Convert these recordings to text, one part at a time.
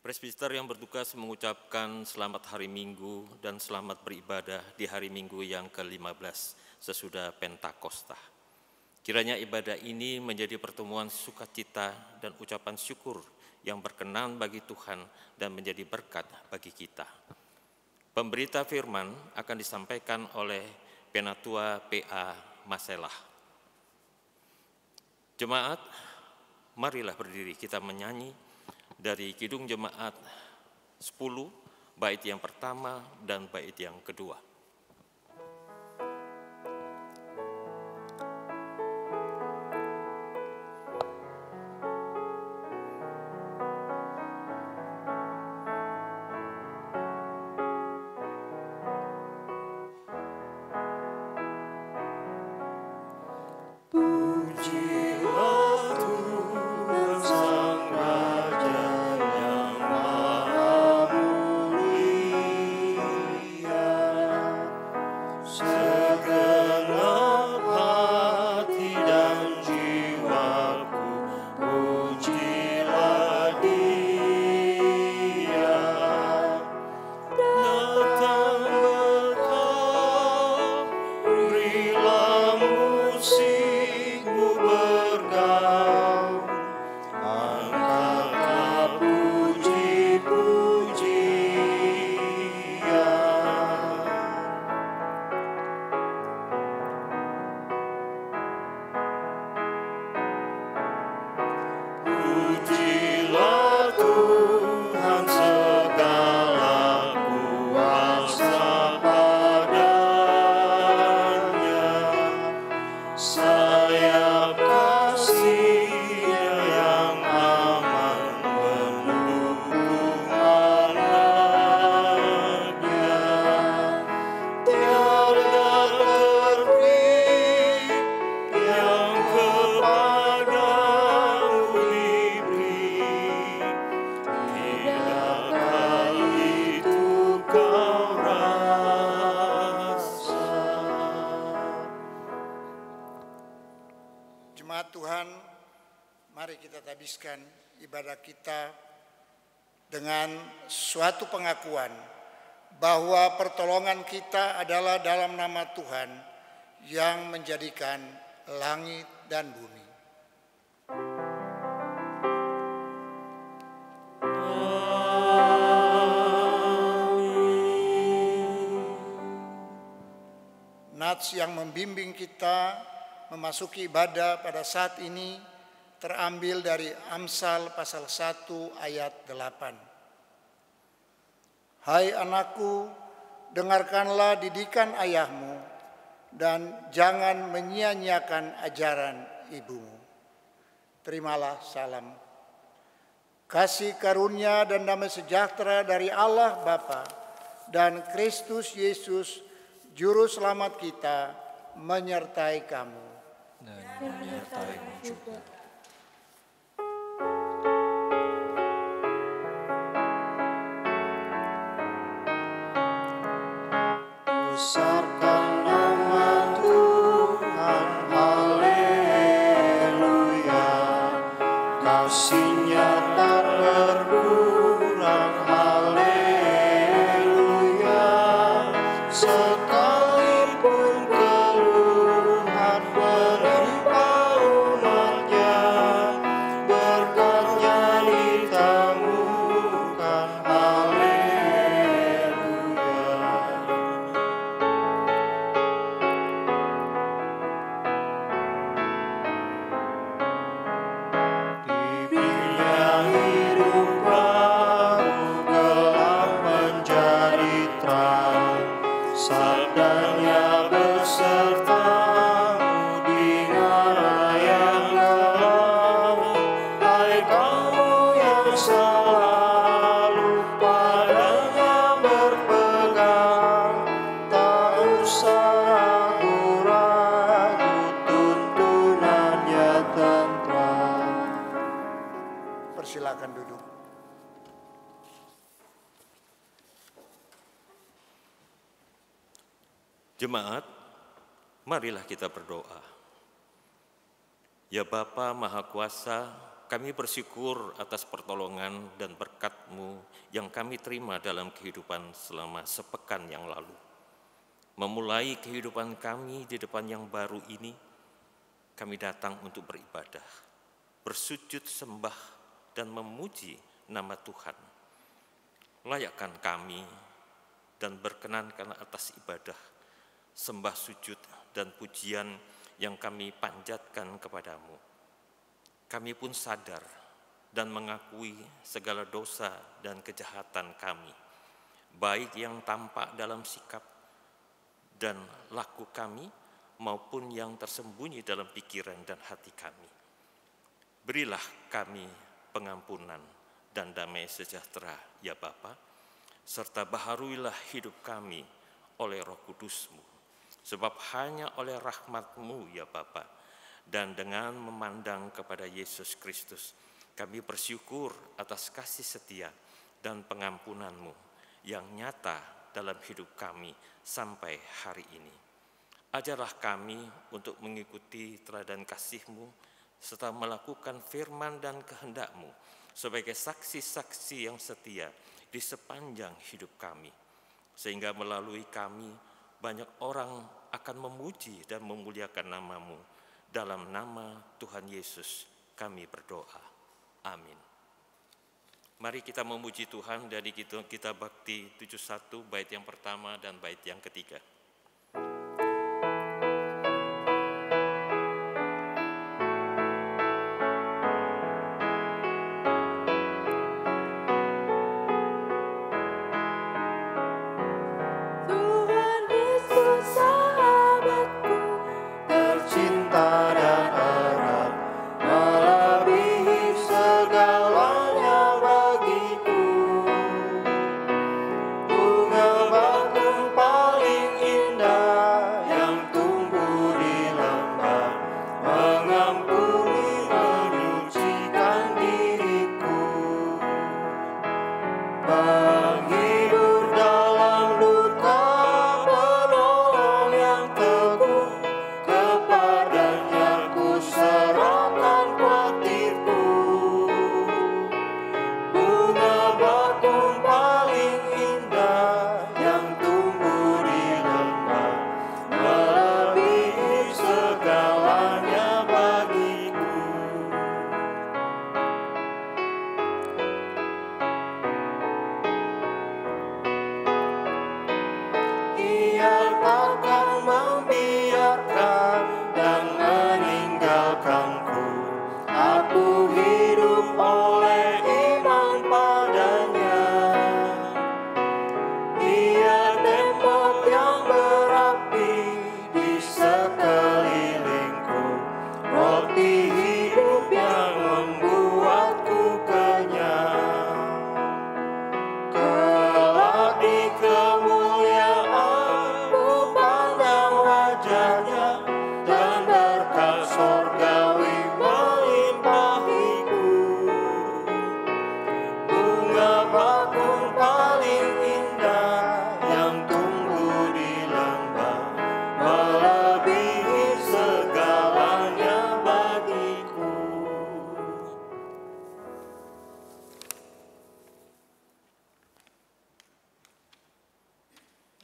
Presbiter yang bertugas mengucapkan selamat hari Minggu dan selamat beribadah di hari Minggu yang ke-15 sesudah Pentakosta. Kiranya ibadah ini menjadi pertemuan sukacita dan ucapan syukur yang berkenan bagi Tuhan dan menjadi berkat bagi kita. Pemberita firman akan disampaikan oleh Penatua PA Maselah. Jemaat, marilah berdiri kita menyanyi dari Kidung Jemaat 10, bait yang pertama dan bait yang kedua. Ibadah kita dengan suatu pengakuan bahwa pertolongan kita adalah dalam nama Tuhan yang menjadikan langit dan bumi. Nats yang membimbing kita memasuki ibadah pada saat ini terambil dari Amsal pasal 1 ayat 8. Hai anakku, dengarkanlah didikan ayahmu dan jangan menyia-nyiakan ajaran ibumu. Terimalah salam. Kasih karunia dan damai sejahtera dari Allah Bapa dan Kristus Yesus Juru Selamat kita menyertai kamu. Dan menyertaimu juga. Besarkan nama Tuhan, haleluya. Kasih-Nya tak berkurang, haleluya. Sekalipun keluhan menimpa umat-Nya, berkat-Nya ditemukan, haleluya. Hidup baru gelap menjadi terang. silakan duduk. Jemaat, marilah kita berdoa. Ya Bapa Maha Kuasa, kami bersyukur atas pertolongan dan berkat-Mu yang kami terima dalam kehidupan selama sepekan yang lalu. Memulai kehidupan kami di depan yang baru ini, kami datang untuk beribadah, bersujud sembah dan memuji nama Tuhan. Layakkan kami dan berkenankan atas ibadah, sembah sujud dan pujian yang kami panjatkan kepadamu. Kami pun sadar dan mengakui segala dosa dan kejahatan kami, baik yang tampak dalam sikap dan laku kami, maupun yang tersembunyi dalam pikiran dan hati kami. Berilah kami pengampunan dan damai sejahtera, ya Bapa, serta baharuilah hidup kami oleh Roh Kudus-Mu. Sebab hanya oleh rahmat-Mu, ya Bapa, dan dengan memandang kepada Yesus Kristus, kami bersyukur atas kasih setia dan pengampunan-Mu yang nyata dalam hidup kami sampai hari ini. Ajarlah kami untuk mengikuti teladan kasih-Mu, serta melakukan firman dan kehendak-Mu sebagai saksi-saksi yang setia di sepanjang hidup kami, sehingga melalui kami banyak orang akan memuji dan memuliakan nama-Mu. Dalam nama Tuhan Yesus kami berdoa. Amin. Mari kita memuji Tuhan dari kitab Bakti 71 bait yang pertama dan bait yang ketiga.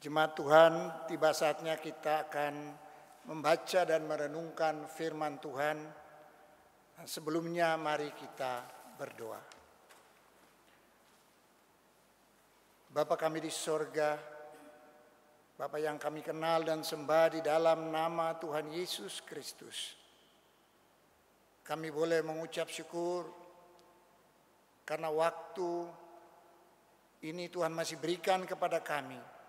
Jemaat Tuhan, tiba saatnya kita akan membaca dan merenungkan firman Tuhan. Sebelumnya mari kita berdoa. Bapa kami di sorga, Bapa yang kami kenal dan sembah di dalam nama Tuhan Yesus Kristus, kami boleh mengucap syukur karena waktu ini Tuhan masih berikan kepada kami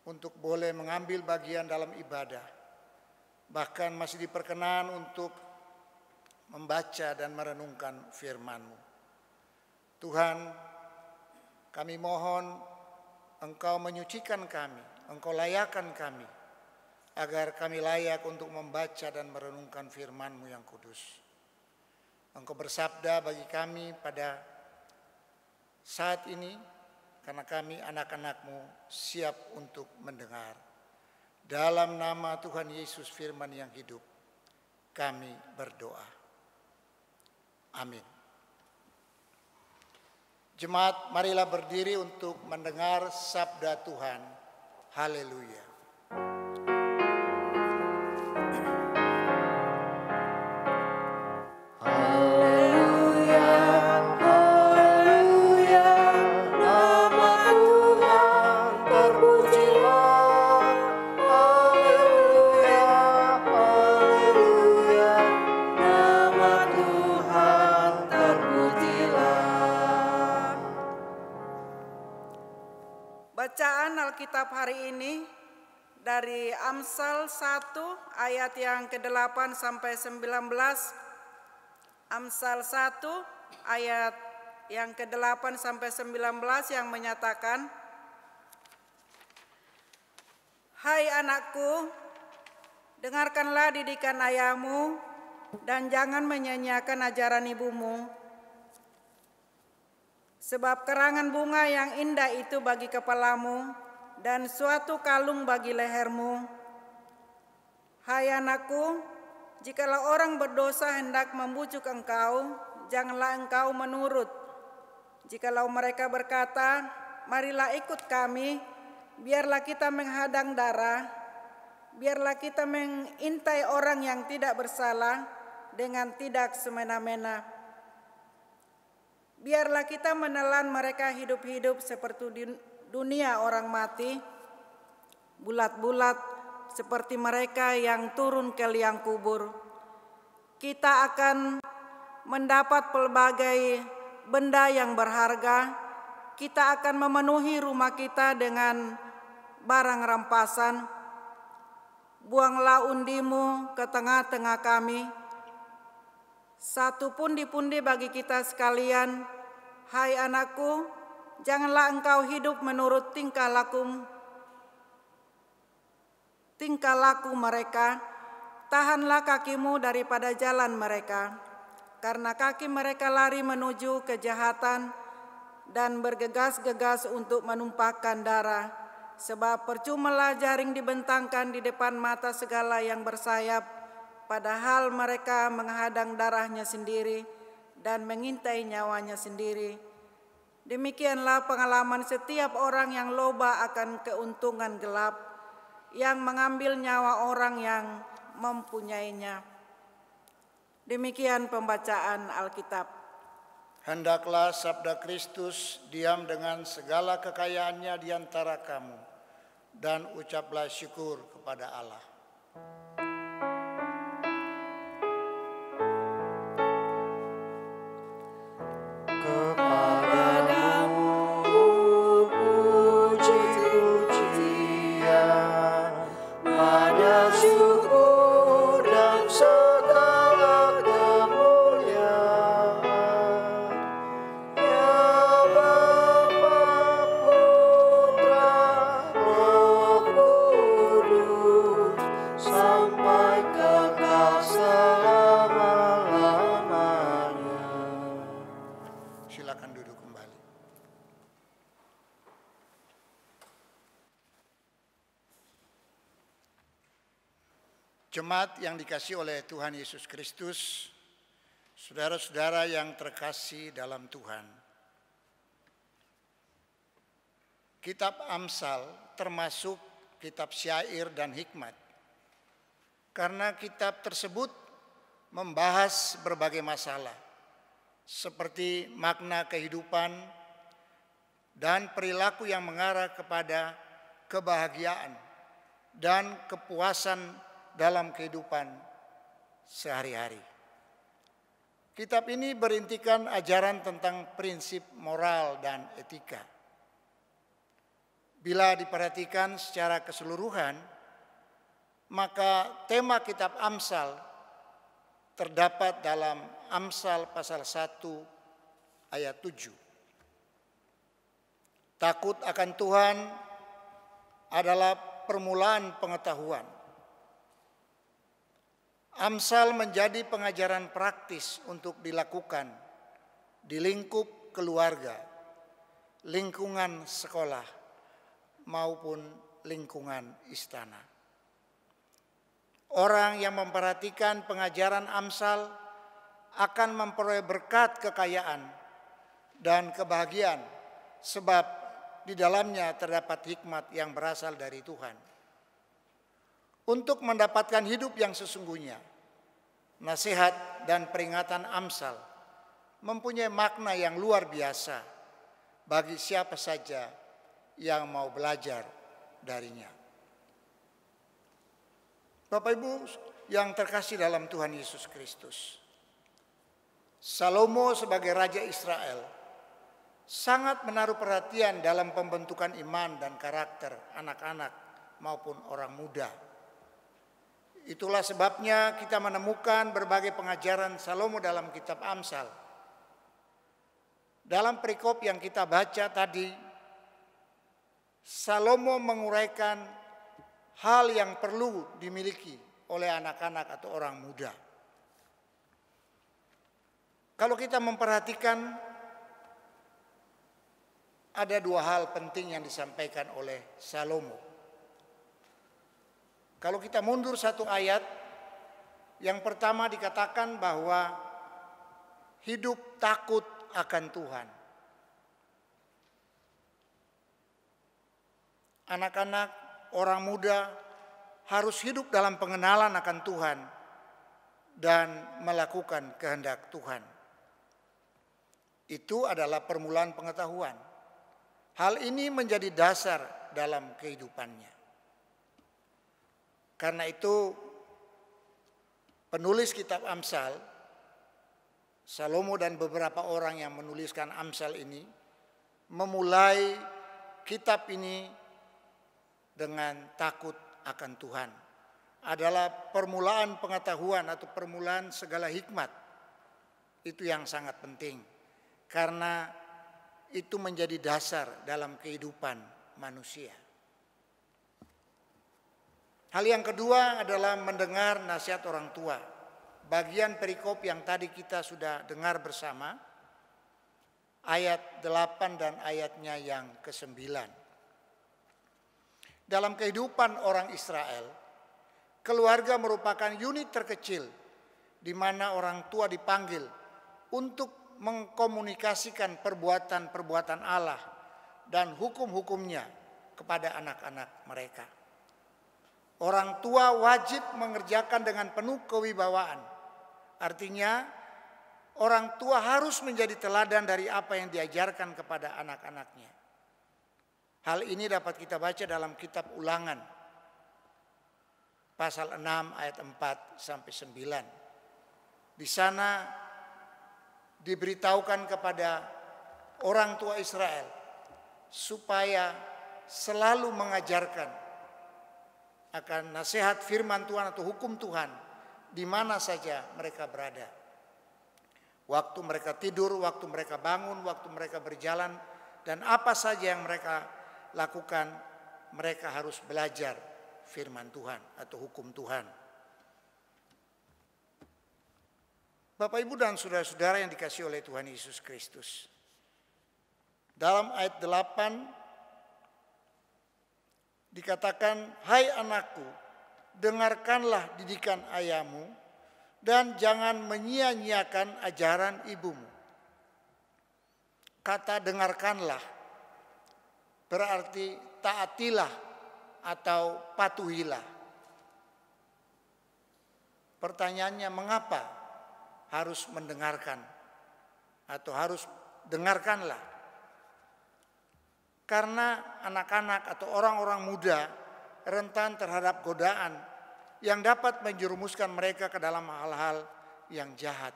untuk boleh mengambil bagian dalam ibadah, bahkan masih diperkenan untuk membaca dan merenungkan firman-Mu. Tuhan, kami mohon Engkau menyucikan kami, Engkau layakkan kami, agar kami layak untuk membaca dan merenungkan firman-Mu yang kudus. Engkau bersabda bagi kami pada Saat ini, karena kami anak-anak-Mu siap untuk mendengar. Dalam nama Tuhan Yesus Firman yang hidup, kami berdoa. Amin. Jemaat, marilah berdiri untuk mendengar sabda Tuhan. Haleluya. Bacaan Alkitab hari ini dari Amsal 1 ayat yang ke-8 sampai 19. Amsal 1 ayat yang ke-8 sampai 19 yang menyatakan, "Hai anakku, dengarkanlah didikan ayahmu dan jangan menyanyiakan ajaran ibumu. Sebab kerangan bunga yang indah itu bagi kepalamu dan suatu kalung bagi lehermu. Hai anakku, jikalau orang berdosa hendak membujuk engkau, janganlah engkau menurut. Jikalau mereka berkata, marilah ikut kami, biarlah kita menghadang darah, biarlah kita mengintai orang yang tidak bersalah dengan tidak semena-mena. Biarlah kita menelan mereka hidup-hidup seperti dunia orang mati, bulat-bulat seperti mereka yang turun ke liang kubur. Kita akan mendapat pelbagai benda yang berharga, kita akan memenuhi rumah kita dengan barang rampasan. Buanglah undimu ke tengah-tengah kami, satu pundi-pundi bagi kita sekalian. Hai anakku, janganlah engkau hidup menurut tingkah laku mereka. Tahanlah kakimu daripada jalan mereka, karena kaki mereka lari menuju kejahatan dan bergegas-gegas untuk menumpahkan darah. Sebab percumalah jaring dibentangkan di depan mata segala yang bersayap, padahal mereka menghadang darahnya sendiri dan mengintai nyawanya sendiri. Demikianlah pengalaman setiap orang yang loba akan keuntungan gelap, yang mengambil nyawa orang yang mempunyainya. Demikian pembacaan Alkitab. Hendaklah sabda Kristus diam dengan segala kekayaannya di antara kamu, dan ucaplah syukur kepada Allah. Silakan duduk kembali. Jemaat yang dikasihi oleh Tuhan Yesus Kristus, saudara-saudara yang terkasih dalam Tuhan. Kitab Amsal termasuk kitab syair dan hikmat, karena kitab tersebut membahas berbagai masalah, seperti makna kehidupan dan perilaku yang mengarah kepada kebahagiaan dan kepuasan dalam kehidupan sehari-hari. Kitab ini berintikan ajaran tentang prinsip moral dan etika. Bila diperhatikan secara keseluruhan, maka tema kitab Amsal terdapat dalam Amsal pasal 1 ayat 7. Takut akan Tuhan adalah permulaan pengetahuan. Amsal menjadi pengajaran praktis untuk dilakukan di lingkup keluarga, lingkungan sekolah, maupun lingkungan istana. Orang yang memperhatikan pengajaran Amsal akan memperoleh berkat kekayaan dan kebahagiaan, sebab di dalamnya terdapat hikmat yang berasal dari Tuhan. Untuk mendapatkan hidup yang sesungguhnya, nasihat dan peringatan Amsal mempunyai makna yang luar biasa bagi siapa saja yang mau belajar darinya. Bapak Ibu yang terkasih dalam Tuhan Yesus Kristus, Salomo sebagai Raja Israel sangat menaruh perhatian dalam pembentukan iman dan karakter anak-anak maupun orang muda. Itulah sebabnya kita menemukan berbagai pengajaran Salomo dalam kitab Amsal. Dalam perikop yang kita baca tadi, Salomo menguraikan hal yang perlu dimiliki oleh anak-anak atau orang muda. Kalau kita memperhatikan, ada dua hal penting yang disampaikan oleh Salomo. Kalau kita mundur satu ayat, yang pertama dikatakan bahwa hidup takut akan Tuhan. Anak-anak, orang muda harus hidup dalam pengenalan akan Tuhan dan melakukan kehendak Tuhan. Itu adalah permulaan pengetahuan. Hal ini menjadi dasar dalam kehidupannya. Karena itu penulis kitab Amsal, Salomo dan beberapa orang yang menuliskan Amsal ini, memulai kitab ini dengan takut akan Tuhan. Adalah permulaan pengetahuan atau permulaan segala hikmat. Itu yang sangat penting. Karena itu menjadi dasar dalam kehidupan manusia. Hal yang kedua adalah mendengar nasihat orang tua. Bagian perikop yang tadi kita sudah dengar bersama, ayat 8 dan ayatnya yang ke-9. Dalam kehidupan orang Israel, keluarga merupakan unit terkecil di mana orang tua dipanggil untuk mengkomunikasikan perbuatan-perbuatan Allah dan hukum-hukumnya kepada anak-anak mereka. Orang tua wajib mengerjakan dengan penuh kewibawaan. Artinya orang tua harus menjadi teladan dari apa yang diajarkan kepada anak-anaknya. Hal ini dapat kita baca dalam kitab Ulangan pasal 6 ayat 4 sampai 9. Di sana diberitahukan kepada orang tua Israel supaya selalu mengajarkan akan nasihat firman Tuhan atau hukum Tuhan di mana saja mereka berada. Waktu mereka tidur, waktu mereka bangun, waktu mereka berjalan, dan apa saja yang mereka lakukan, mereka harus belajar firman Tuhan atau hukum Tuhan. Bapak, Ibu, dan saudara-saudara yang dikasihi oleh Tuhan Yesus Kristus. Dalam ayat 8 dikatakan, "Hai anakku, dengarkanlah didikan ayahmu dan jangan menyia-nyiakan ajaran ibumu." Kata dengarkanlah berarti taatilah atau patuhilah. Pertanyaannya, mengapa harus mendengarkan atau harus dengarkanlah? Karena anak-anak atau orang-orang muda rentan terhadap godaan yang dapat menjerumuskan mereka ke dalam hal-hal yang jahat.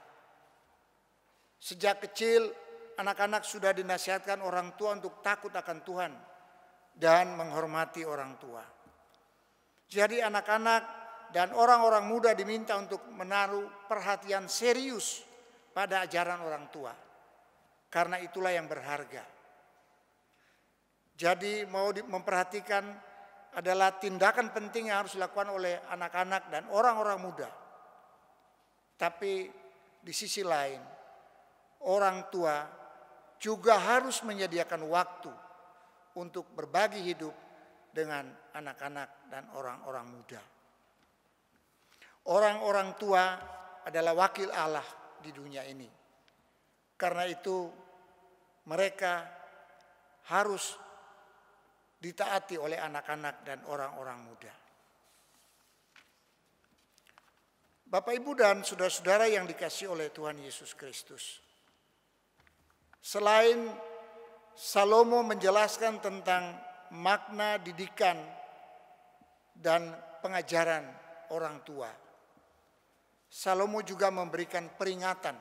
Sejak kecil, anak-anak sudah dinasihatkan orang tua untuk takut akan Tuhan dan menghormati orang tua. Jadi anak-anak dan orang-orang muda diminta untuk menaruh perhatian serius pada ajaran orang tua. Karena itulah yang berharga. Jadi mau memperhatikan adalah tindakan penting yang harus dilakukan oleh anak-anak dan orang-orang muda. Tapi di sisi lain, orang tua juga harus menyediakan waktu untuk berbagi hidup dengan anak-anak dan orang-orang muda. Orang-orang tua adalah wakil Allah di dunia ini. Karena itu mereka harus ditaati oleh anak-anak dan orang-orang muda. Bapak, Ibu, dan saudara-saudara yang dikasihi oleh Tuhan Yesus Kristus. Selain Salomo menjelaskan tentang makna didikan dan pengajaran orang tua, Salomo juga memberikan peringatan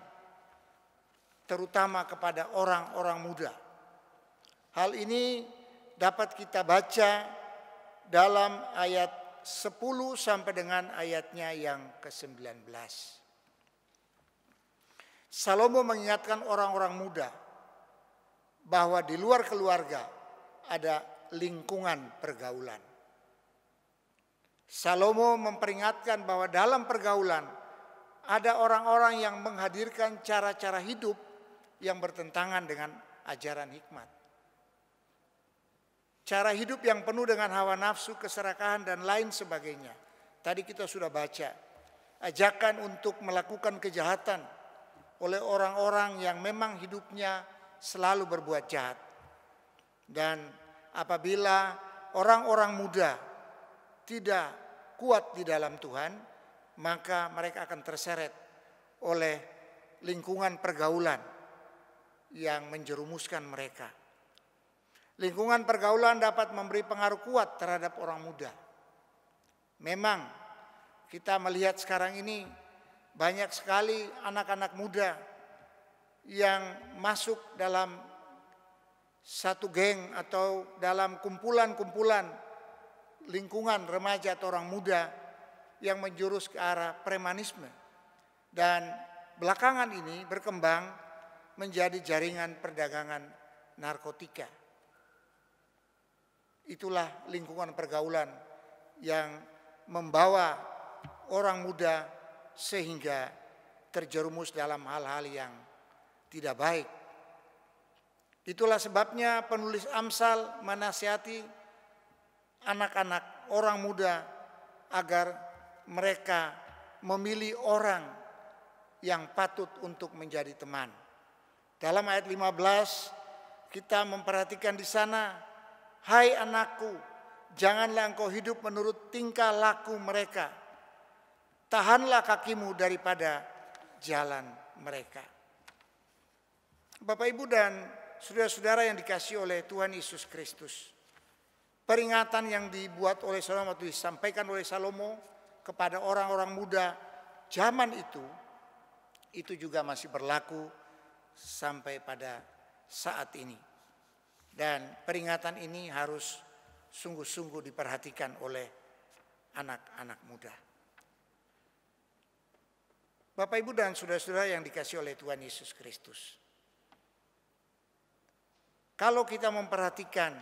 terutama kepada orang-orang muda. Hal ini dapat kita baca dalam ayat 10 sampai dengan ayatnya yang ke-19. Salomo mengingatkan orang-orang muda bahwa di luar keluarga ada lingkungan pergaulan. Salomo memperingatkan bahwa dalam pergaulan ada orang-orang yang menghadirkan cara-cara hidup yang bertentangan dengan ajaran hikmat. Cara hidup yang penuh dengan hawa nafsu, keserakahan, dan lain sebagainya. Tadi kita sudah baca. Ajakan untuk melakukan kejahatan oleh orang-orang yang memang hidupnya selalu berbuat jahat. Dan apabila orang-orang muda tidak kuat di dalam Tuhan, maka mereka akan terseret oleh lingkungan pergaulan yang menjerumuskan mereka. Lingkungan pergaulan dapat memberi pengaruh kuat terhadap orang muda. Memang kita melihat sekarang ini banyak sekali anak-anak muda yang masuk dalam satu geng atau dalam kumpulan-kumpulan lingkungan remaja atau orang muda yang menjurus ke arah premanisme. Dan belakangan ini berkembang menjadi jaringan perdagangan narkotika. Itulah lingkungan pergaulan yang membawa orang muda sehingga terjerumus dalam hal-hal yang tidak baik. Itulah sebabnya penulis Amsal menasihati anak-anak, orang muda agar mereka memilih orang yang patut untuk menjadi teman. Dalam ayat 15 kita memperhatikan di sana, hai anakku, janganlah engkau hidup menurut tingkah laku mereka. Tahanlah kakimu daripada jalan mereka. Bapak, Ibu, dan saudara-saudara yang dikasihi oleh Tuhan Yesus Kristus. Peringatan yang dibuat oleh Salomo atau disampaikan oleh Salomo kepada orang-orang muda zaman itu juga masih berlaku sampai pada saat ini. Dan peringatan ini harus sungguh-sungguh diperhatikan oleh anak-anak muda. Bapak, Ibu, dan saudara-saudara yang dikasihi oleh Tuhan Yesus Kristus. Kalau kita memperhatikan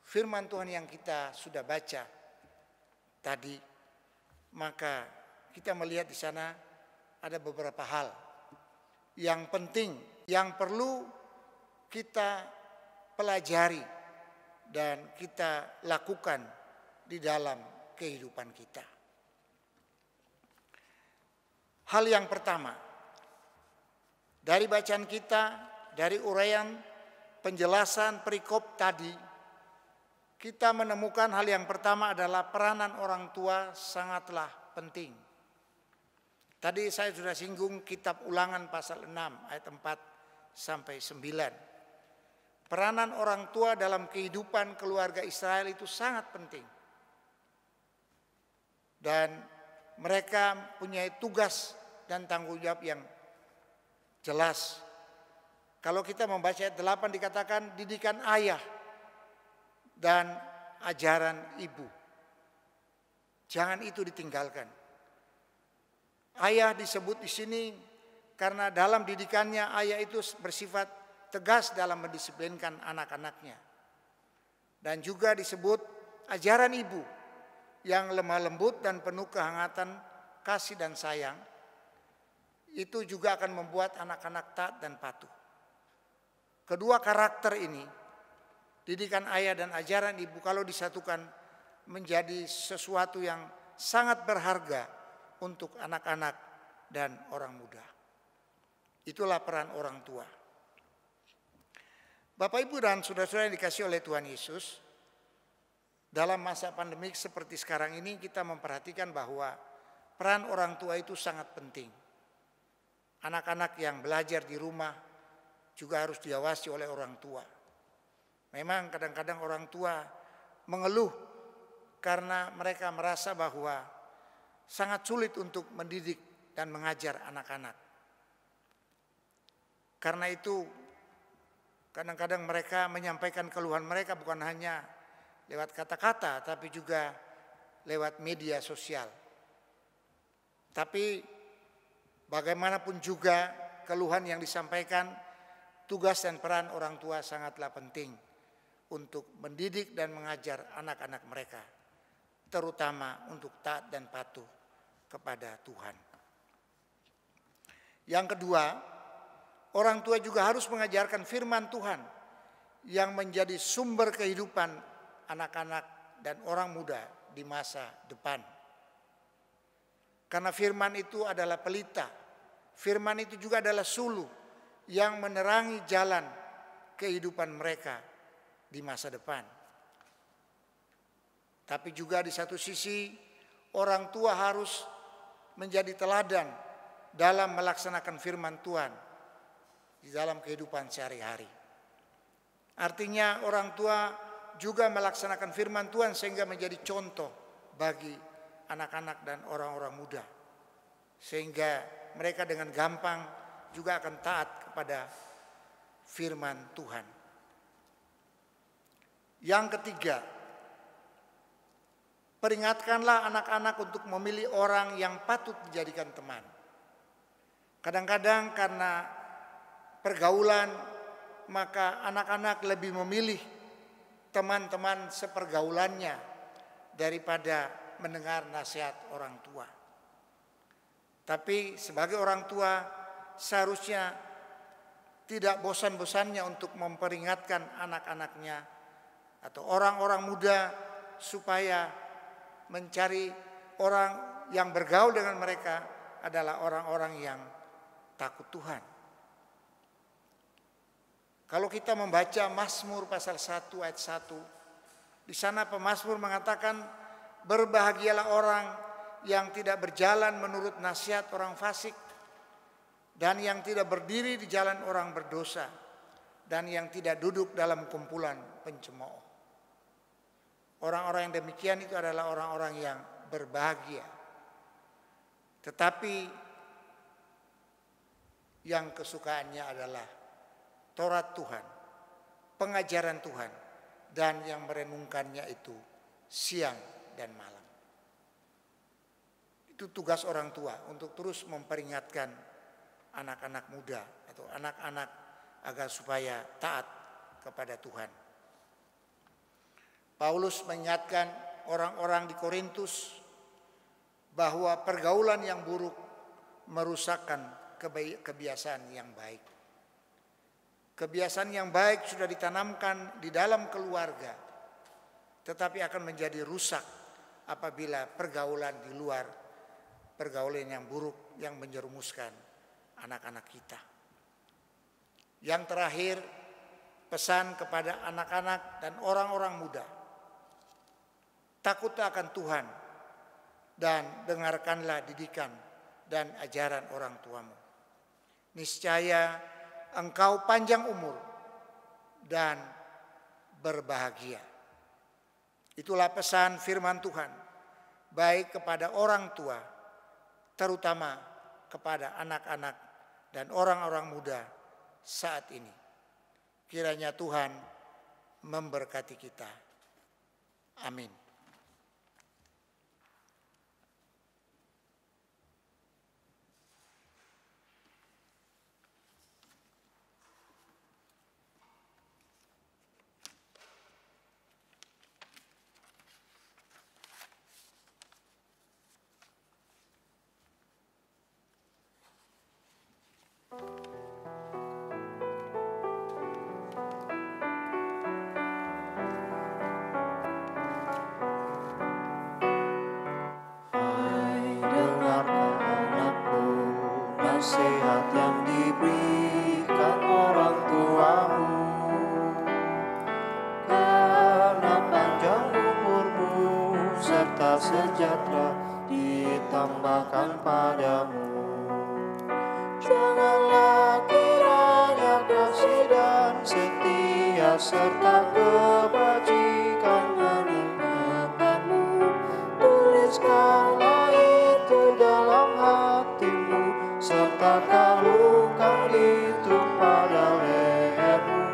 firman Tuhan yang kita sudah baca tadi, maka kita melihat di sana ada beberapa hal yang penting yang perlu kita pelajari dan kita lakukan di dalam kehidupan kita. Hal yang pertama, dari bacaan kita, dari uraian penjelasan perikop tadi, kita menemukan hal yang pertama adalah peranan orang tua sangatlah penting. Tadi saya sudah singgung kitab Ulangan pasal 6 ayat 4 sampai 9. Peranan orang tua dalam kehidupan keluarga Israel itu sangat penting. Dan mereka punya tugas dan tanggung jawab yang jelas. Kalau kita membaca ayat 8 dikatakan didikan ayah dan ajaran ibu. Jangan itu ditinggalkan. Ayah disebut di sini karena dalam didikannya ayah itu bersifat tegas dalam mendisiplinkan anak-anaknya. Dan juga disebut ajaran ibu yang lemah lembut dan penuh kehangatan kasih dan sayang. Itu juga akan membuat anak-anak taat dan patuh. Kedua karakter ini, didikan ayah dan ajaran ibu, kalau disatukan menjadi sesuatu yang sangat berharga untuk anak-anak dan orang muda. Itulah peran orang tua. Bapak, Ibu, dan saudara-saudara yang dikasihi oleh Tuhan Yesus, dalam masa pandemik seperti sekarang ini kita memperhatikan bahwa peran orang tua itu sangat penting. Anak-anak yang belajar di rumah juga harus diawasi oleh orang tua. Memang kadang-kadang orang tua mengeluh karena mereka merasa bahwa sangat sulit untuk mendidik dan mengajar anak-anak. Karena itu kadang-kadang mereka menyampaikan keluhan mereka bukan hanya lewat kata-kata, tapi juga lewat media sosial. Tapi bagaimanapun juga keluhan yang disampaikan, tugas dan peran orang tua sangatlah penting untuk mendidik dan mengajar anak-anak mereka, terutama untuk taat dan patuh kepada Tuhan. Yang kedua, orang tua juga harus mengajarkan firman Tuhan yang menjadi sumber kehidupan anak-anak dan orang muda di masa depan. Karena firman itu adalah pelita, firman itu juga adalah suluh yang menerangi jalan kehidupan mereka di masa depan. Tapi juga di satu sisi orang tua harus menjadi teladan dalam melaksanakan firman Tuhan di dalam kehidupan sehari-hari. Artinya orang tua juga melaksanakan firman Tuhan sehingga menjadi contoh bagi anak-anak dan orang-orang muda. Sehingga mereka dengan gampang juga akan taat kepada firman Tuhan. Yang ketiga, peringatkanlah anak-anak untuk memilih orang yang patut dijadikan teman. Kadang-kadang karena pergaulan, maka anak-anak lebih memilih teman-teman sepergaulannya daripada mendengar nasihat orang tua. Tapi sebagai orang tua seharusnya tidak bosan-bosannya untuk memperingatkan anak-anaknya atau orang-orang muda supaya mencari orang yang bergaul dengan mereka adalah orang-orang yang takut Tuhan. Kalau kita membaca Mazmur pasal 1 ayat 1, di sana pemazmur mengatakan, berbahagialah orang yang tidak berjalan menurut nasihat orang fasik, dan yang tidak berdiri di jalan orang berdosa, dan yang tidak duduk dalam kumpulan pencemooh. Orang-orang yang demikian itu adalah orang-orang yang berbahagia. Tetapi yang kesukaannya adalah Taurat Tuhan, pengajaran Tuhan, dan yang merenungkannya itu siang dan malam. Itu tugas orang tua untuk terus memperingatkan anak-anak muda atau anak-anak agar supaya taat kepada Tuhan. Paulus mengingatkan orang-orang di Korintus bahwa pergaulan yang buruk merusakkan kebiasaan yang baik. Kebiasaan yang baik sudah ditanamkan di dalam keluarga, tetapi akan menjadi rusak apabila pergaulan di luar, pergaulan yang buruk yang menjerumuskan anak-anak kita. Yang terakhir, pesan kepada anak-anak dan orang-orang muda. Takutlah akan Tuhan dan dengarkanlah didikan dan ajaran orang tuamu. Niscaya engkau panjang umur dan berbahagia. Itulah pesan firman Tuhan, baik kepada orang tua, terutama kepada anak-anak dan orang-orang muda saat ini. Kiranya Tuhan memberkati kita. Amin. nasihat yang diberikan orang tuamu. Karena panjang umurmu serta sejahtera ditambahkan padamu. Janganlah kiranya kasih dan setia serta kebajikan meninggalkanmu. Tuliskanlah itu dalam hatimu, sertakanlah itu pada lehermu.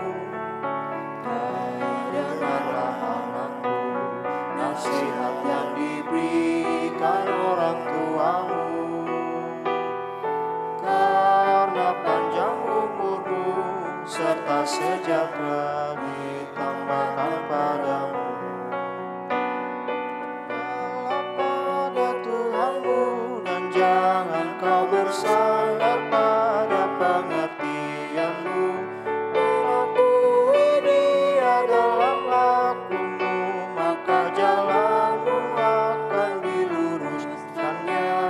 Hai, dengarlah anakku, nasihat yang diberikan orang tuamu. Karena panjang umurmu serta sejahtera ditambahkan padamu. Pada Tuhanmu dan jangan kau bersandar pada pengertianmu. Mengakui Dia dalam lakumu, maka jalanmu akan diluruskannya.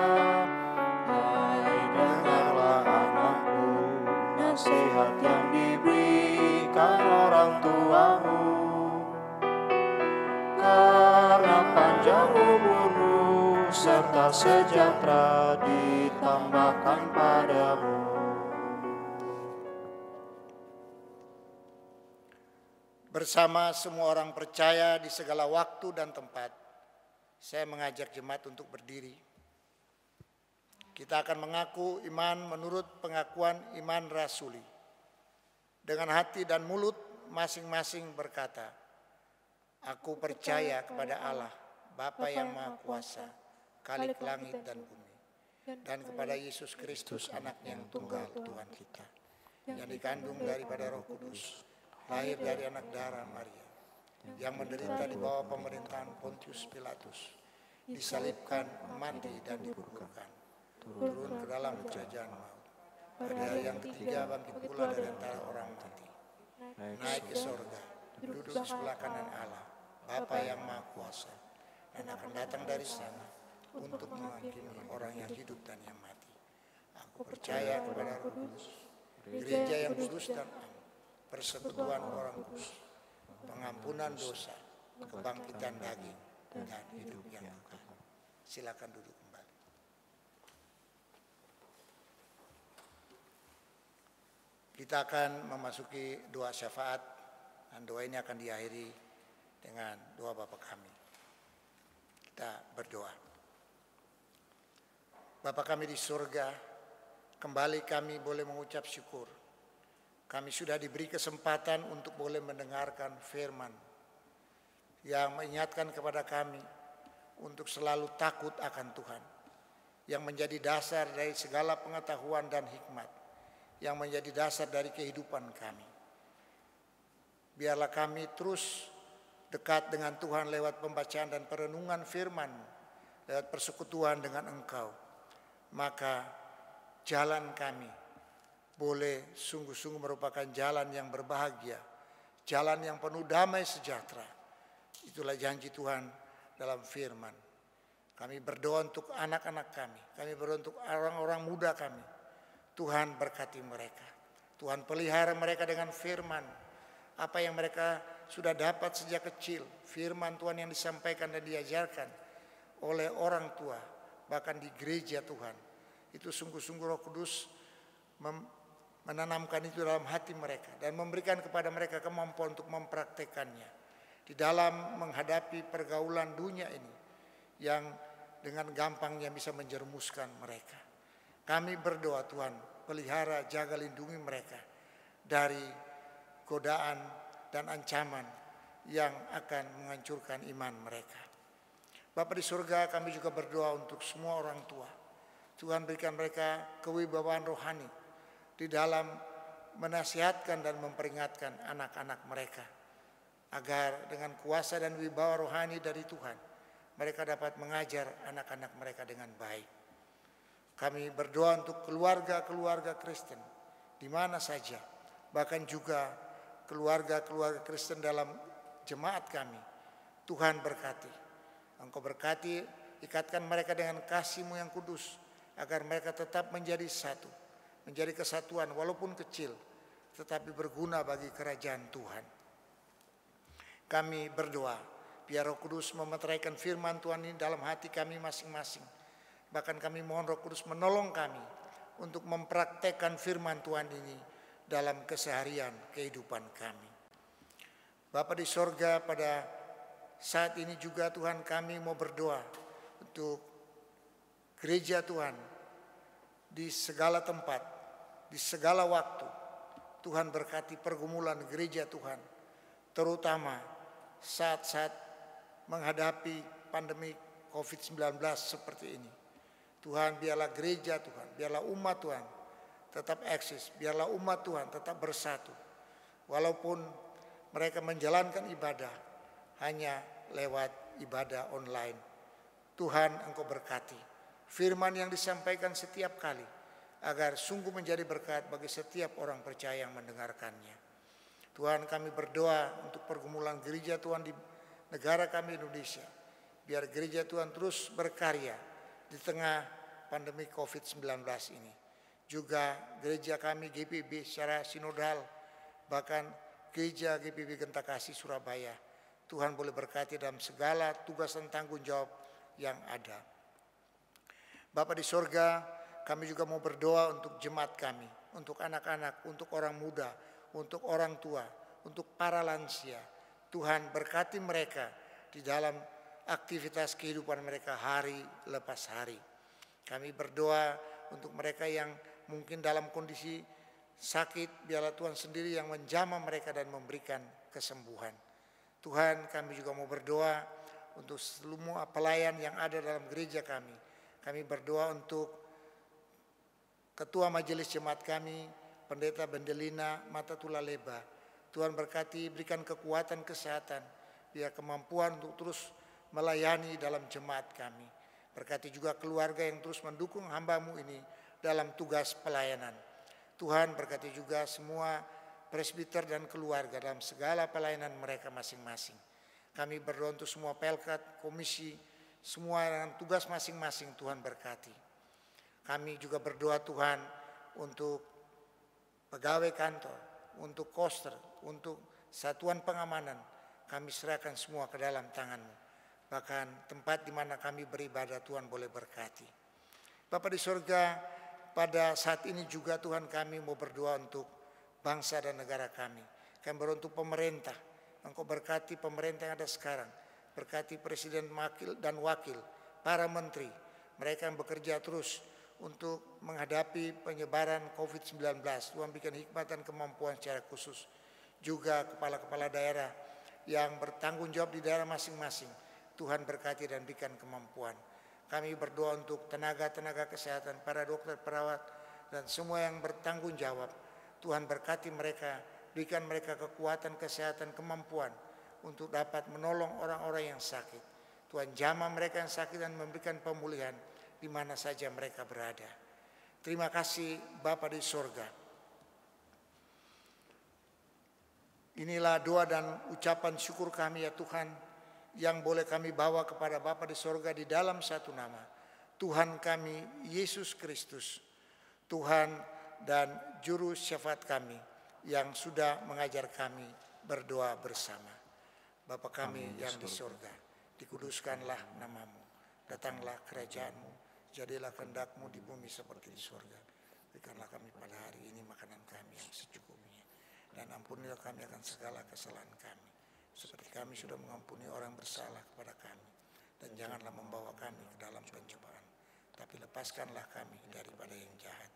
Hai, dengarlah anakku, nasihat yang diberikan orang tuamu. Karena panjang umurmu serta sejahtera ditambahkan padamu. Bersama semua orang percaya di segala waktu dan tempat, saya mengajak jemaat untuk berdiri. Kita akan mengaku iman menurut pengakuan iman rasuli. Dengan hati dan mulut masing-masing berkata, aku percaya kepada Allah, Bapa yang Maha Kuasa, Khalik langit dan bumi, dan kepada Yesus Kristus, Anaknya yang tunggal Tuhan kita, yang dikandung daripada Roh Kudus, lahir dari anak darah Maria, yang menderita di bawah pemerintahan Pontius Pilatus, disalibkan, mati dan dikuburkan, turun ke dalam kerajaan maut. Pada hari yang ketiga bangkit pula dari antara orang mati, naik ke sorga, duduk di sebelah kanan Allah, Bapa yang Maha Kuasa, dan akan datang dari sana untuk menghakimi orang yang hidup dan yang mati. Aku percaya kepada Roh Kudus, gereja yang kudus dan am, persekutuan orang kudus, pengampunan dosa, kebangkitan daging, dan hidup yang kekal. Silakan duduk kembali. Kita akan memasuki doa syafaat, dan doa ini akan diakhiri dengan doa Bapa kami. Kita berdoa. Bapa kami di surga, kembali kami boleh mengucap syukur. Kami sudah diberi kesempatan untuk boleh mendengarkan firman yang mengingatkan kepada kami untuk selalu takut akan Tuhan, yang menjadi dasar dari segala pengetahuan dan hikmat, yang menjadi dasar dari kehidupan kami. Biarlah kami terus dekat dengan Tuhan lewat pembacaan dan perenungan firman-Mu, lewat persekutuan dengan Engkau. Maka jalan kami boleh sungguh-sungguh merupakan jalan yang berbahagia, jalan yang penuh damai sejahtera. Itulah janji Tuhan dalam firman. Kami berdoa untuk anak-anak kami berdoa untuk orang-orang muda kami. Tuhan berkati mereka, Tuhan pelihara mereka dengan firman. Apa yang mereka sudah dapat sejak kecil, firman Tuhan yang disampaikan dan diajarkan oleh orang tua, bahkan di gereja Tuhan, itu sungguh-sungguh Roh Kudus menanamkan itu dalam hati mereka dan memberikan kepada mereka kemampuan untuk mempraktekannya di dalam menghadapi pergaulan dunia ini yang dengan gampangnya bisa menjerumuskan mereka. Kami berdoa Tuhan, pelihara, jaga, lindungi mereka dari godaan dan ancaman yang akan menghancurkan iman mereka. Bapa di surga, kami juga berdoa untuk semua orang tua. Tuhan berikan mereka kewibawaan rohani di dalam menasihatkan dan memperingatkan anak-anak mereka, agar dengan kuasa dan wibawa rohani dari Tuhan, mereka dapat mengajar anak-anak mereka dengan baik. Kami berdoa untuk keluarga-keluarga Kristen di mana saja, bahkan juga keluarga-keluarga Kristen dalam jemaat kami. Tuhan berkati. Engkau berkati, ikatkan mereka dengan kasih-Mu yang kudus, agar mereka tetap menjadi satu, menjadi kesatuan walaupun kecil, tetapi berguna bagi kerajaan Tuhan. Kami berdoa, biar Roh Kudus memeteraikan firman Tuhan ini dalam hati kami masing-masing. Bahkan kami mohon Roh Kudus menolong kami untuk mempraktekkan firman Tuhan ini dalam keseharian kehidupan kami. Bapa di sorga, pada saat ini juga Tuhan kami mau berdoa untuk gereja Tuhan di segala tempat, di segala waktu. Tuhan berkati pergumulan gereja Tuhan, terutama saat-saat menghadapi pandemi COVID-19 seperti ini. Tuhan, biarlah gereja Tuhan, biarlah umat Tuhan tetap eksis, biarlah umat Tuhan tetap bersatu. Walaupun mereka menjalankan ibadah hanya lewat ibadah online. Tuhan, Engkau berkati firman yang disampaikan setiap kali, agar sungguh menjadi berkat bagi setiap orang percaya yang mendengarkannya. Tuhan, kami berdoa untuk pergumulan gereja Tuhan di negara kami Indonesia. Biar gereja Tuhan terus berkarya di tengah pandemi COVID-19 ini. Juga gereja kami GPB secara sinodal, bahkan gereja GPB Gentakasih Surabaya, Tuhan boleh berkati dalam segala tugas dan tanggung jawab yang ada. Bapa di sorga, kami juga mau berdoa untuk jemaat kami, untuk anak-anak, untuk orang muda, untuk orang tua, untuk para lansia. Tuhan berkati mereka di dalam aktivitas kehidupan mereka hari lepas hari. Kami berdoa untuk mereka yang mungkin dalam kondisi sakit, biarlah Tuhan sendiri yang menjamah mereka dan memberikan kesembuhan. Tuhan, kami juga mau berdoa untuk semua pelayan yang ada dalam gereja kami. Kami berdoa untuk Ketua Majelis Jemaat kami, Pendeta Bendelina Matatula Leba. Tuhan berkati, berikan kekuatan kesehatan, biar kemampuan untuk terus melayani dalam jemaat kami. Berkati juga keluarga yang terus mendukung hamba-Mu ini dalam tugas pelayanan. Tuhan berkati juga semua presbiter dan keluarga dalam segala pelayanan mereka masing-masing. Kami berdoa untuk semua pelkat, komisi, semua dengan tugas masing-masing. Tuhan berkati. Kami juga berdoa Tuhan untuk pegawai kantor, untuk koster, untuk satuan pengamanan. Kami serahkan semua ke dalam tangan-Mu. Bahkan tempat di mana kami beribadah Tuhan boleh berkati. Bapa di surga, pada saat ini juga Tuhan kami mau berdoa untuk bangsa dan negara kami. Kami berdoa untuk pemerintah. Engkau berkati pemerintah yang ada sekarang. Berkati presiden dan wakil, para menteri. Mereka yang bekerja terus untuk menghadapi penyebaran COVID-19. Tuhan berikan hikmat dan kemampuan secara khusus. Juga kepala-kepala daerah yang bertanggung jawab di daerah masing-masing. Tuhan berkati dan berikan kemampuan. Kami berdoa untuk tenaga-tenaga kesehatan, para dokter, perawat, dan semua yang bertanggung jawab. Tuhan berkati mereka, berikan mereka kekuatan, kesehatan, kemampuan untuk dapat menolong orang-orang yang sakit. Tuhan jamah mereka yang sakit dan memberikan pemulihan di mana saja mereka berada. Terima kasih Bapa di sorga. Inilah doa dan ucapan syukur kami ya Tuhan, yang boleh kami bawa kepada Bapa di sorga di dalam satu nama, Tuhan kami Yesus Kristus, Tuhan dan Juru Syafaat kami yang sudah mengajar kami berdoa bersama. Bapa kami yang di sorga, dikuduskanlah nama-Mu, datanglah kerajaan-Mu, jadilah kehendak-Mu di bumi seperti di sorga. Berikanlah kami pada hari ini makanan kami yang secukupnya, dan ampunilah kami akan segala kesalahan kami, seperti kami sudah mengampuni orang bersalah kepada kami. Dan janganlah membawa kami ke dalam pencobaan, tapi lepaskanlah kami daripada yang jahat.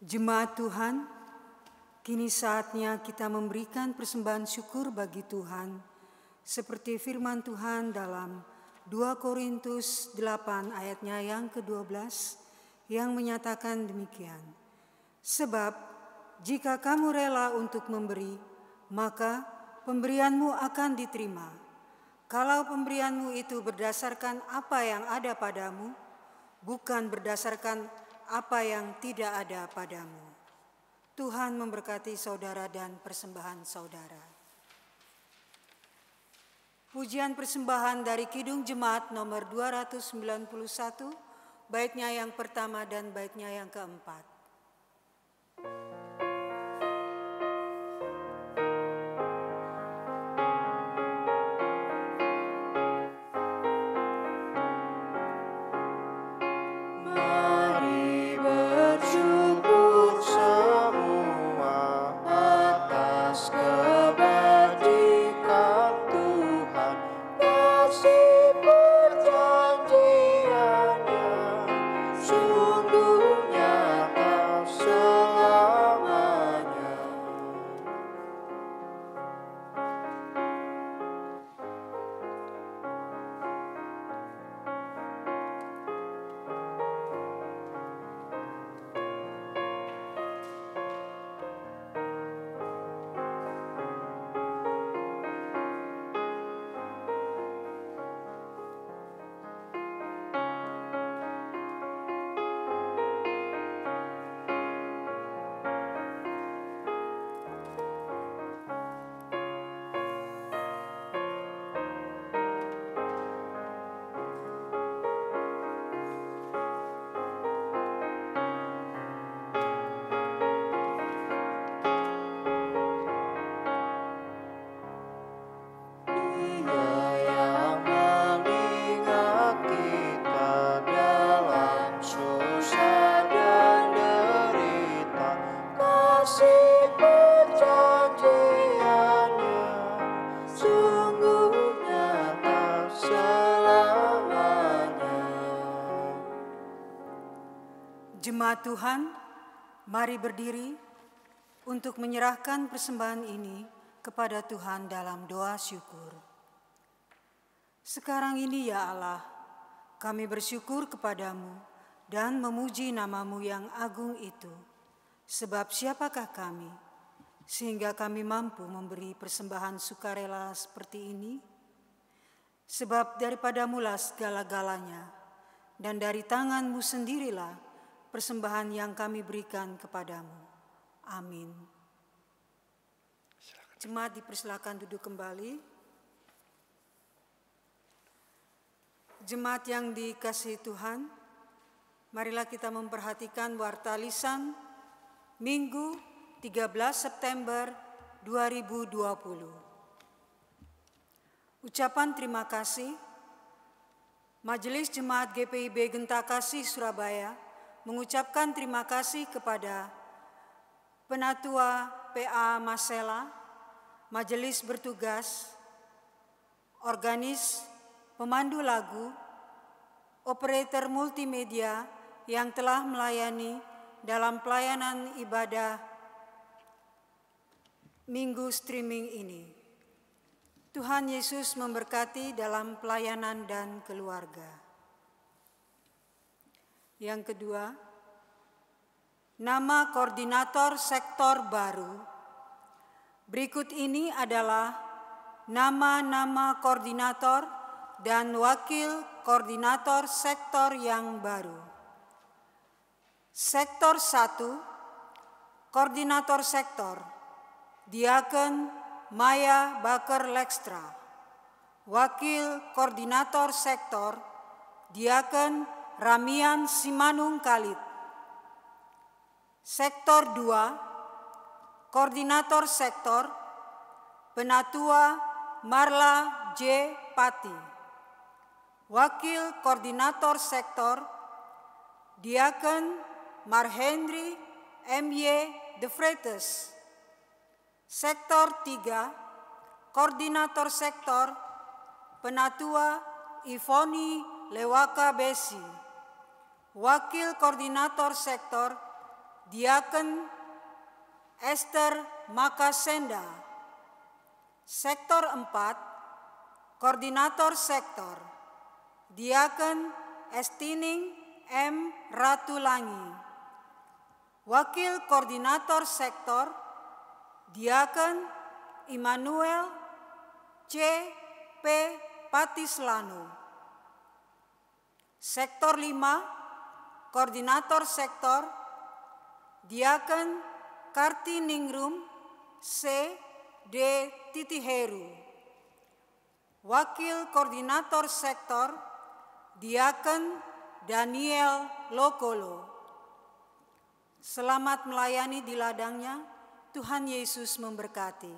Jemaat Tuhan, Kini saatnya kita memberikan persembahan syukur bagi Tuhan, seperti firman Tuhan dalam 2 Korintus 8 ayatnya yang ke-12 yang menyatakan demikian. Sebab jika kamu rela untuk memberi, maka pemberianmu akan diterima. Kalau pemberianmu itu berdasarkan apa yang ada padamu, bukan berdasarkan apa yang tidak ada padamu. Tuhan memberkati saudara dan persembahan saudara. Pujian persembahan dari Kidung Jemaat nomor 291, baitnya yang pertama dan baitnya yang keempat. Jemaat Tuhan, mari berdiri untuk menyerahkan persembahan ini kepada Tuhan dalam doa syukur. Sekarang ini ya Allah, kami bersyukur kepadamu dan memuji namamu yang agung itu. Sebab siapakah kami, sehingga kami mampu memberi persembahan sukarela seperti ini? Sebab daripadamulah segala-galanya, dan dari tanganmu sendirilah persembahan yang kami berikan kepadamu. Amin. Jemaat dipersilakan duduk kembali. Jemaat yang dikasihi Tuhan, marilah kita memperhatikan warta lisan Minggu 13 September 2020. Ucapan terima kasih. Majelis Jemaat GPIB Gentakasih Surabaya mengucapkan terima kasih kepada Penatua PA Masela, Majelis Bertugas, Organis, Pemandu Lagu, Operator Multimedia yang telah melayani dalam pelayanan ibadah Minggu streaming ini. Tuhan Yesus memberkati dalam pelayanan dan keluarga. Yang kedua, nama koordinator sektor baru. Berikut ini adalah nama-nama koordinator dan wakil koordinator sektor yang baru. Sektor 1, koordinator sektor, Diaken Maya Baker Lekstra. Wakil koordinator sektor, Diaken Ramian Simanung Khalid. Sektor 2, koordinator sektor, Penatua Marla J. Pati. Wakil koordinator sektor, Diaken Marhendri M.Y. De Freitas. Sektor 3, koordinator sektor, Penatua Ivoni Lewaka Besi. Wakil koordinator sektor, Diaken Esther Makasenda. Sektor 4, Koordinator Sektor, Diaken Estining M. Ratulangi. Wakil Koordinator Sektor, Diaken Immanuel C. P. Patislano. Sektor 5, Koordinator Sektor, Diaken Kartiningrum C. D. Titiheru. Wakil Koordinator Sektor, Diaken Daniel Lokolo. Selamat melayani di ladangnya, Tuhan Yesus memberkati.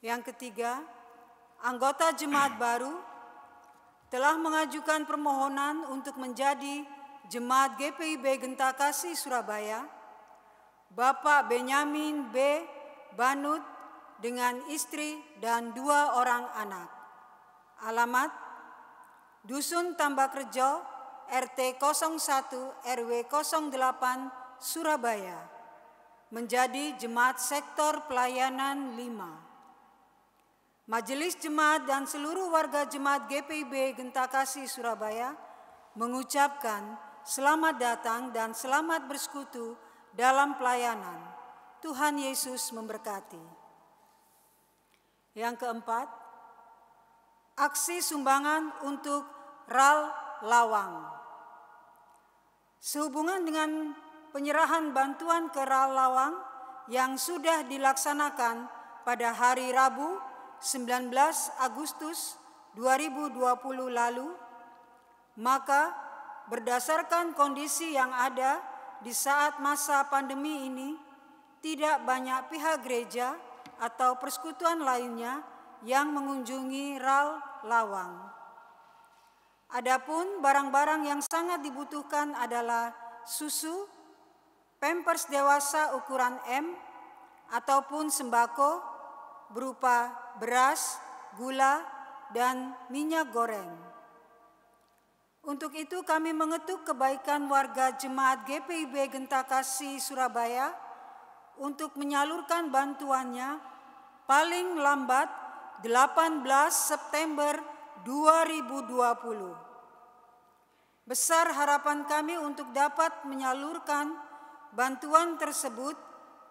Yang ketiga, anggota jemaat baru telah mengajukan permohonan untuk menjadi Jemaat GPIB Genta Kasih Surabaya, Bapak Benyamin B. Banut dengan istri dan 2 orang anak. Alamat Dusun Tambakrejo, RT 01 RW 08 Surabaya, menjadi Jemaat Sektor Pelayanan 5. Majelis Jemaat dan seluruh warga Jemaat GPIB Genta Kasih Surabaya mengucapkan selamat datang dan selamat bersekutu dalam pelayanan. Tuhan Yesus memberkati. Yang keempat, aksi sumbangan untuk RAL Lawang. Sehubungan dengan penyerahan bantuan ke RAL Lawang yang sudah dilaksanakan pada hari Rabu 19 Agustus 2020 lalu, maka berdasarkan kondisi yang ada di saat masa pandemi ini, tidak banyak pihak gereja atau persekutuan lainnya yang mengunjungi RAL Lawang. Adapun barang-barang yang sangat dibutuhkan adalah susu, pampers dewasa ukuran M, ataupun sembako berupa beras, gula, dan minyak goreng. Untuk itu kami mengetuk kebaikan warga Jemaat GPIB Genta Kasih Surabaya untuk menyalurkan bantuannya paling lambat 18 September 2020. Besar harapan kami untuk dapat menyalurkan bantuan tersebut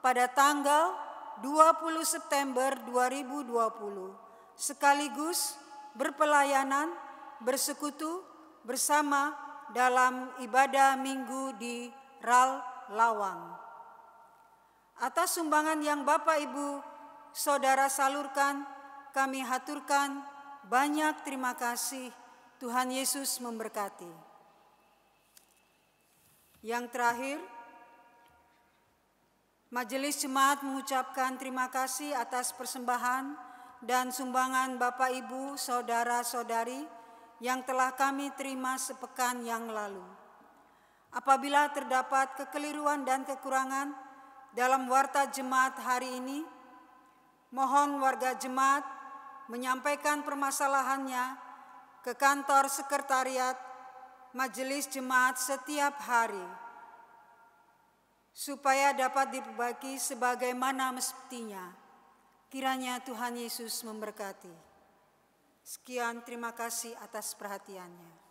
pada tanggal 20 September 2020, sekaligus berpelayanan, bersekutu bersama dalam ibadah minggu di RAL Lawang. Atas sumbangan yang Bapak Ibu Saudara salurkan, kami haturkan banyak terima kasih. Tuhan Yesus memberkati. Yang terakhir, Majelis Jemaat mengucapkan terima kasih atas persembahan dan sumbangan Bapak Ibu Saudara-saudari yang telah kami terima sepekan yang lalu. Apabila terdapat kekeliruan dan kekurangan dalam warta jemaat hari ini, mohon warga jemaat menyampaikan permasalahannya ke kantor sekretariat Majelis Jemaat setiap hari, supaya dapat diperbaiki sebagaimana mestinya. Kiranya Tuhan Yesus memberkati. Sekian, terima kasih atas perhatiannya.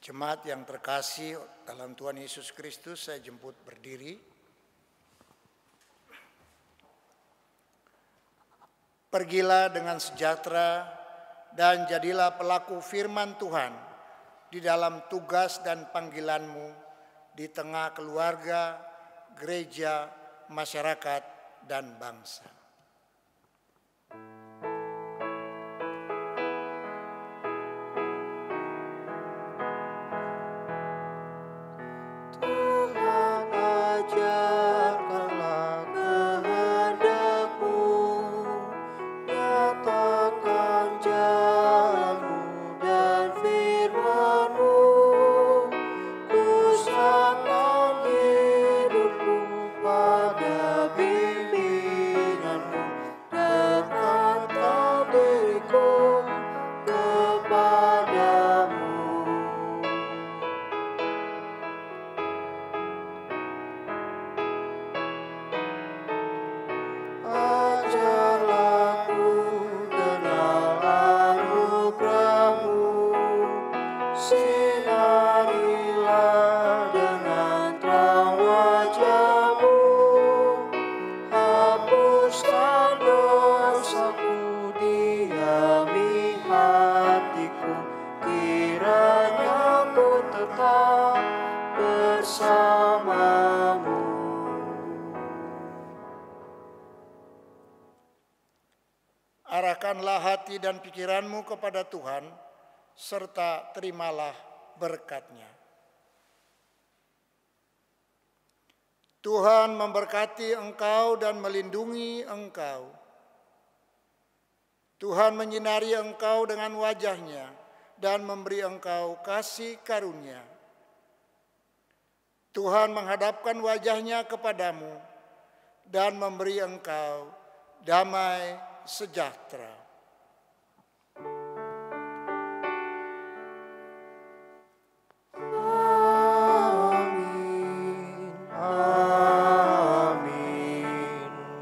Jemaat yang terkasih dalam Tuhan Yesus Kristus, saya jemput berdiri. Pergilah dengan sejahtera dan jadilah pelaku firman Tuhan di dalam tugas dan panggilanmu di tengah keluarga, gereja, masyarakat, dan bangsa. Pada bimbingan hati dan pikiranmu kepada Tuhan, serta terimalah berkat-Nya. Tuhan memberkati engkau dan melindungi engkau. Tuhan menyinari engkau dengan wajah-Nya dan memberi engkau kasih karunia. Tuhan menghadapkan wajah-Nya kepadamu dan memberi engkau damai sejahtera. Amin, amin,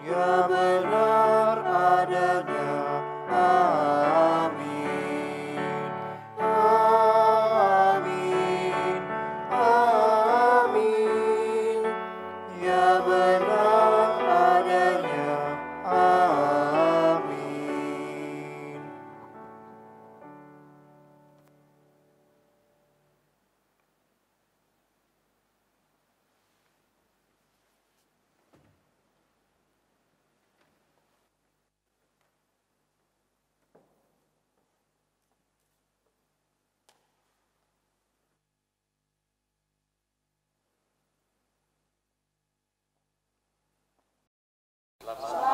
ya benar adanya. Amin, amin, amin, ya benar adanya. Amin. Selamat